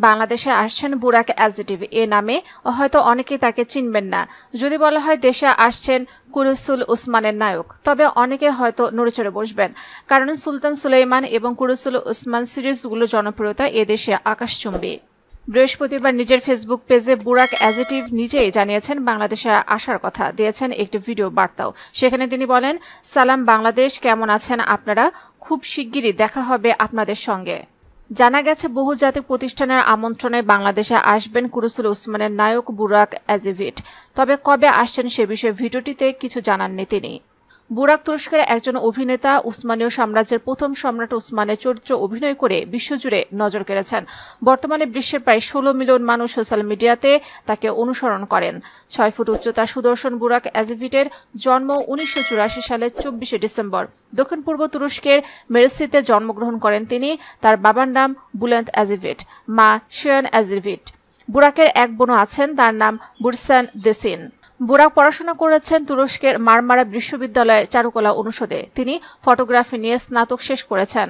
বাংলাদেশে আসছেন বুরাক অ্যাজিটিভ এ নামে হয়তো অনেকেই তাকে চিনবেন না। যদি বলা হয় দেশে আসছেন কুরুসুল উসমানের নায়ক, তবে অনেকে হয়তো নড়েচড়ে বসবেন, কারণ সুলতান সুলেইমান এবং কুরুসুল উসমান সিরিজগুলো জনপ্রিয়তা এদেশে আকাশচুম্বী। বৃহস্পতিবার নিজের ফেসবুক পেজে বুরাক অ্যাজিটিভ নিজেই জানিয়েছেন বাংলাদেশে আসার কথা, দিয়েছেন একটি ভিডিও বার্তাও। সেখানে তিনি বলেন, সালাম বাংলাদেশ, কেমন আছেন আপনারা? খুব শিগগিরই দেখা হবে আপনাদের সঙ্গে। জানা গেছে বহুজাতিক প্রতিষ্ঠানের আমন্ত্রণে বাংলাদেশে আসবেন কুরুসুল উসমানের নায়ক বুরাক অ্যাজিটিভ। তবে কবে আসছেন সে বিষয়ে ভিডিওটিতে কিছু জানাননি তিনি। বুরাক তুরস্কের একজন অভিনেতা, উসমানীয় সাম্রাজ্যের প্রথম সম্রাট উসমানের চরিত্রে অভিনয় করে বিশ্বজুড়ে নজর কেড়েছেন। বর্তমানে বিশ্বের প্রায় 16 মিলিয়ন মানুষ সোশ্যাল মিডিয়াতে তাকে অনুসরণ করেন। 6 ফুট উচ্চতার সুদর্শন বুরাক অ্যাজিটিভের জন্ম 1984 সালের 24 ডিসেম্বর দক্ষিণ পূর্ব তুরস্কের মেরেসিতে জন্মগ্রহণ করেন তিনি। তার বাবার নাম বুলেন্ট অ্যাজিটিভ, মা শিয়ান অ্যাজিটিভ। বুরাকের এক বোনও আছেন, তার নাম বুরসান দেসিন। বুরাক পড়াশোনা করেছেন তুরস্কের মারমারা বিশ্ববিদ্যালয়ের চারুকলা অনুষদে। তিনি ফটোগ্রাফি নিয়ে স্নাতক শেষ করেছেন।